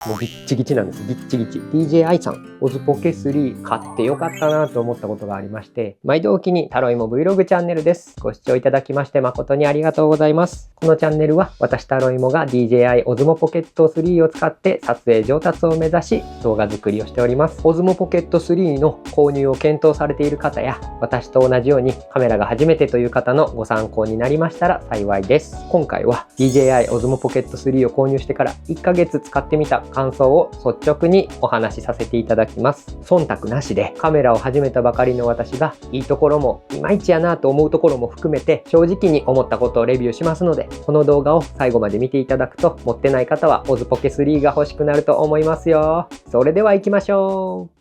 もうギッチギチなんです。ギッチギチ。DJI さん、オズポケ3買ってよかったなと思ったことがありまして、毎度おきにタロイモ Vlog チャンネルです。ご視聴いただきまして誠にありがとうございます。このチャンネルは私タロイモが DJI Osmo Pocket 3を使って撮影上達を目指し動画作りをしております。Osmo Pocket 3の購入を検討されている方や、私と同じようにカメラが初めてという方のご参考になりましたら幸いです。今回は DJI Osmo Pocket 3を購入してから1ヶ月使ってみた感想を率直にお話しさせていただきます。忖度なしでカメラを始めたばかりの私がいいところもいまいちやなと思うところも含めて正直に思ったことをレビューしますので、この動画を最後まで見ていただくと持ってない方は Oz Poke 3が欲しくなると思いますよ。それでは行きましょう。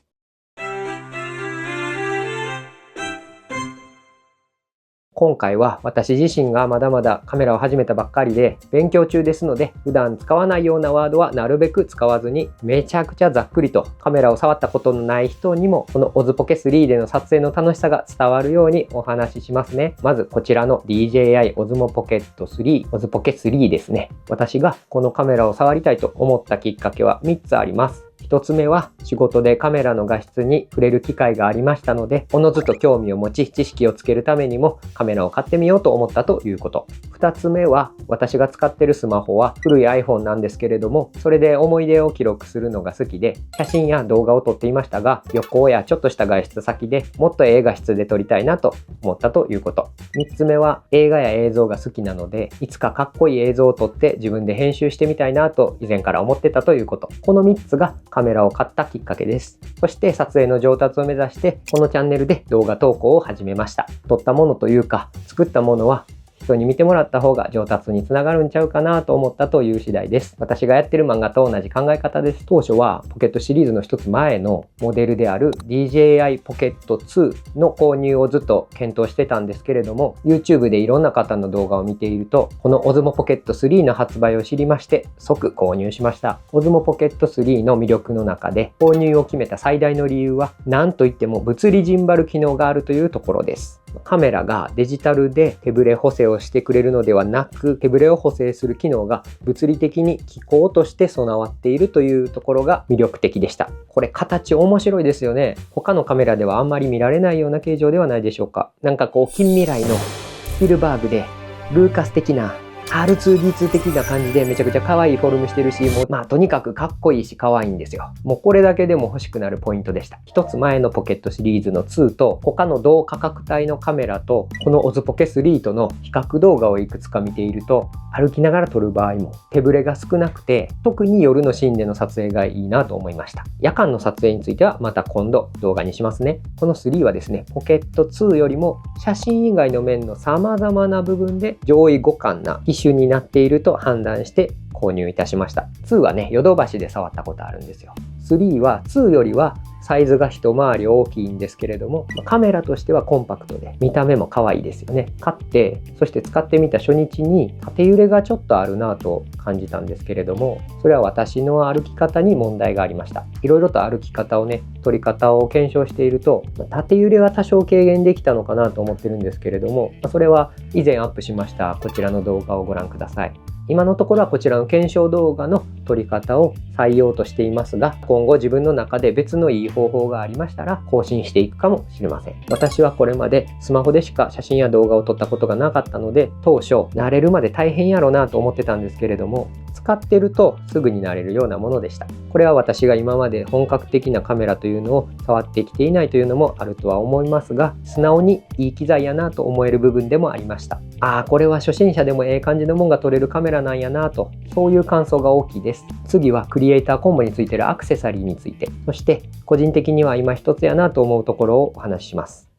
今回は私自身がまだまだカメラを始めたばっかりで勉強中ですので、普段使わないようなワードはなるべく使わずに、めちゃくちゃざっくりとカメラを触ったことのない人にもこの Oz Poke 3での撮影の楽しさが伝わるようにお話ししますね。まずこちらの DJI Osmo Pocket 3 Oz Poke 3ですね。私がこのカメラを触りたいと思ったきっかけは3つあります。1つ目は仕事でカメラの画質に触れる機会がありましたので、おのずと興味を持ち知識をつけるためにもカメラを買ってみようと思ったということ。2つ目は私が使ってるスマホは古い iPhone なんですけれども、それで思い出を記録するのが好きで写真や動画を撮っていましたが、旅行やちょっとした外出先でもっと画質で撮りたいなと思ったということ。3つ目は映画や映像が好きなので、いつかかっこいい映像を撮って自分で編集してみたいなと以前から思ってたということ。この3つがカメラを買ったきっかけです。そして撮影の上達を目指してこのチャンネルで動画投稿を始めました。撮ったものというか作ったものは人に見てもらった方が上達につながるんちゃうかなと思ったという次第です。私がやってる漫画と同じ考え方です。当初はポケットシリーズの一つ前のモデルである DJI Pocket 2の購入をずっと検討してたんですけれども、 YouTube でいろんな方の動画を見ているとこの Osmo Pocket 3の発売を知りまして即購入しました。 Osmo Pocket 3の魅力の中で購入を決めた最大の理由は何といっても物理ジンバル機能があるというところです。カメラがデジタルで手ブレ補正をしてくれるのではなく、手ブレを補正する機能が物理的に機構として備わっているというところが魅力的でした。これ形面白いですよね。他のカメラではあんまり見られないような形状ではないでしょうか。なんかこう近未来のスピルバーグでルーカス的なR2D2 的な感じでめちゃくちゃ可愛いフォルムしてるし、もうとにかくかっこいいし可愛いんですよ。もうこれだけでも欲しくなるポイントでした。一つ前のポケットシリーズの2と他の同価格帯のカメラとこの Oz Poke 3との比較動画をいくつか見ていると、歩きながら撮る場合も手ブレが少なくて、特に夜のシーンでの撮影がいいなと思いました。夜間の撮影についてはまた今度動画にしますね。この3はですね、ポケット2よりも写真以外の面の様々な部分で上位互換な機種になっていると判断して購入いたしました。2はね、ヨドバシで触ったことあるんですよ。3は2よりはサイズが一回り大きいんですけれども、カメラとしてはコンパクトで見た目も可愛いですよね。買ってそして使ってみた初日に縦揺れがちょっとあるなと感じたんですけれども、それは私の歩き方に問題がありました。いろいろと歩き方をね、撮り方を検証していると縦揺れは多少軽減できたのかなと思ってるんですけれども、それは以前アップしましたこちらの動画をご覧ください。今のところはこちらの検証動画の撮り方を採用としていますが、今後自分の中で別のいい方法がありましたら更新していくかもしれません。私はこれまでスマホでしか写真や動画を撮ったことがなかったので、当初慣れるまで大変やろうなと思ってたんですけれども、使ってるとすぐになれるようなものでした。これは私が今まで本格的なカメラというのを触ってきていないというのもあるとは思いますが、素直にいい機材やなと思える部分でもありました。これは初心者でもええ感じのもんが撮れるカメラなんやなと、そういう感想が大きいです。次はクリエイターコンボについているアクセサリーについて、そして個人的には今一つやなと思うところをお話しします。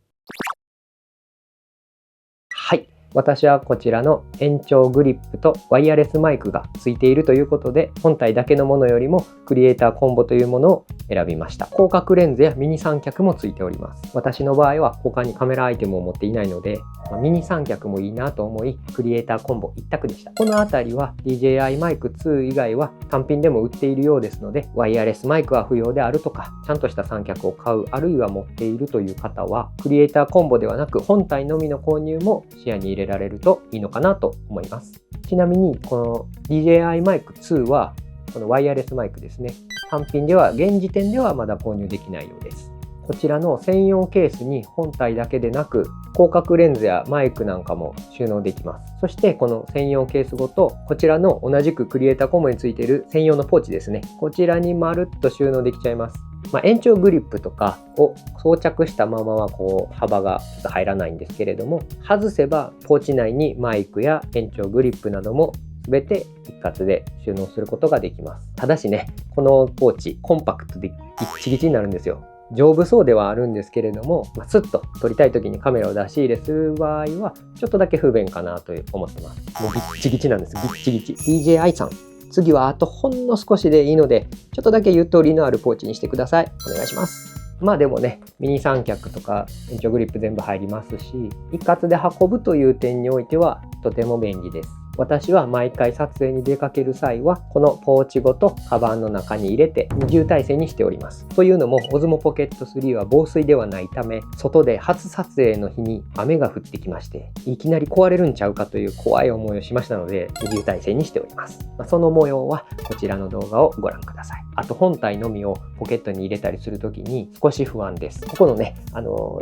はい。私はこちらの延長グリップとワイヤレスマイクがついているということで、本体だけのものよりもクリエイターコンボというものを選びました。広角レンズやミニ三脚もついております。私の場合は他にカメラアイテムを持っていないので、ミニ三脚もいいなと思いクリエイターコンボ一択でした。このあたりは DJI マイク2以外は単品でも売っているようですので、ワイヤレスマイクは不要であるとか、ちゃんとした三脚を買う、あるいは持っているという方はクリエイターコンボではなく本体のみの購入も視野に入れられるといいのかなと思います。ちなみにこの DJI マイク2はこのワイヤレスマイクですね。単品では現時点ではまだ購入できないようです。こちらの専用ケースに本体だけでなく広角レンズやマイクなんかも収納できます。そしてこの専用ケースごとこちらの同じくクリエイターコモについている専用のポーチですね。こちらにまるっと収納できちゃいます。延長グリップとかを装着したままは幅がちょっと入らないんですけれども、外せばポーチ内にマイクや延長グリップなども全て一括で収納することができます。ただしね、このポーチコンパクトでギッチギチになるんですよ。丈夫そうではあるんですけれども、スッと撮りたい時にカメラを出し入れする場合はちょっとだけ不便かなと思ってます。もうギッチギチなんです。ギッチギチ。DJI さん、次はあとほんの少しでいいので、ちょっとだけゆとりのあるポーチにしてください。お願いします。でもね、ミニ三脚とか延長グリップ全部入りますし、一括で運ぶという点においてはとても便利です。私は毎回撮影に出かける際はこのポーチごとカバンの中に入れて二重体制にしております。というのも Osmo Pocket 3は防水ではないため、外で初撮影の日に雨が降ってきましていきなり壊れるんちゃうかという怖い思いをしましたので二重体制にしております。その模様はこちらの動画をご覧ください。あと本体のみをポケットに入れたりするときに少し不安です。ここのね、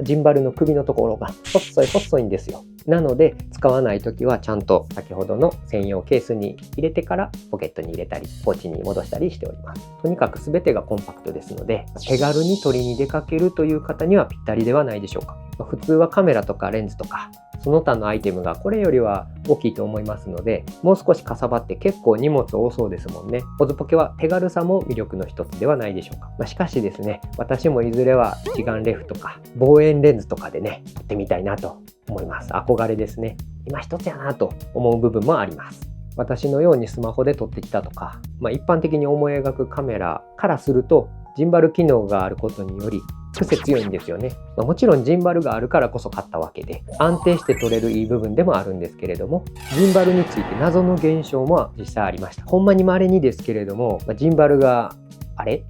ジンバルの首のところが細いんですよ。なので使わないときはちゃんと先ほどの専用ケースに入れてからポケットに入れたりポーチに戻したりしております。とにかく全てがコンパクトですので手軽に撮りに出かけるという方にはぴったりではないでしょうか。普通はカメラとかレンズとかその他のアイテムがこれよりは大きいと思いますので、もう少しかさばって結構荷物多そうですもんね。オズポケは手軽さも魅力の一つではないでしょうか。しかしですね、私もいずれは一眼レフとか望遠レンズとかでね撮ってみたいなと思います。憧れですね。今一つやなと思う部分もあります。私のようにスマホで撮ってきたとか、一般的に思い描くカメラからするとジンバル機能があることにより癖強いんですよね。もちろんジンバルがあるからこそ買ったわけで安定して撮れるいい部分でもあるんですけれども、ジンバルについて謎の現象も実際ありました。ほんまに稀にですけれども、ジンバルがあれ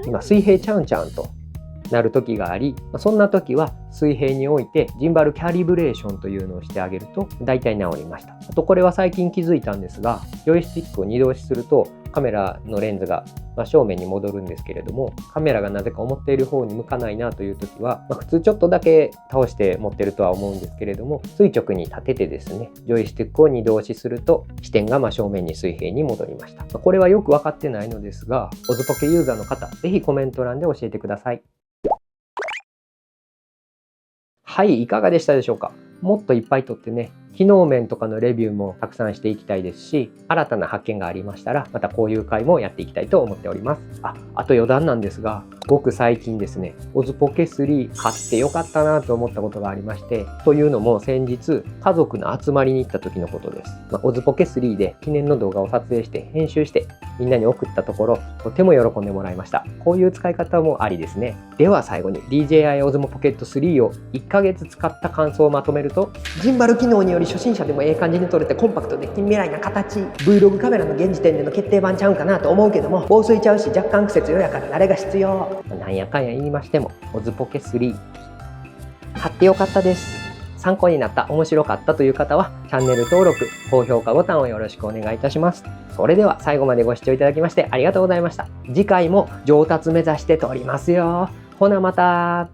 今水平ちゃうんちゃうんとなる時があり、そんな時は水平に置いてジンバルキャリブレーションというのをしてあげると大体治りました。あとこれは最近気づいたんですが、ジョイスティックを2度押しするとカメラのレンズが真正面に戻るんですけれども、カメラがなぜか思っている方に向かないなという時は、普通ちょっとだけ倒して持ってるとは思うんですけれども、垂直に立ててですね、ジョイスティックを2度押しすると視点が真正面に水平に戻りました。これはよく分かってないのですが、オズポケユーザーの方、ぜひコメント欄で教えてください。はい、いかがでしたでしょうか。もっといっぱい撮ってね、機能面とかのレビューもたくさんしていきたいですし、新たな発見がありましたらまたこういう回もやっていきたいと思っております。あと余談なんですが、ごく最近ですね、オズポケ3買ってよかったなと思ったことがありまして、というのも先日家族の集まりに行った時のことです。オズポケ3で記念の動画を撮影して編集してみんなに送ったところ、とても喜んでもらいました。こういう使い方もありですね。では最後に DJI Osmo Pocket 3を1ヶ月使った感想をまとめると、ジンバル機能により初心者でもええ感じに撮れてコンパクトで近未来な形、 Vlog カメラの現時点での決定版ちゃうんかなと思うけども、防水ちゃうし若干癖強やから慣れが必要。なんやかんや言いましても Osmo Pocket 3買ってよかったです。参考になった、面白かったという方はチャンネル登録、高評価ボタンをよろしくお願いいたします。それでは最後までご視聴いただきましてありがとうございました。次回も上達目指して撮りますよ。ほなまた。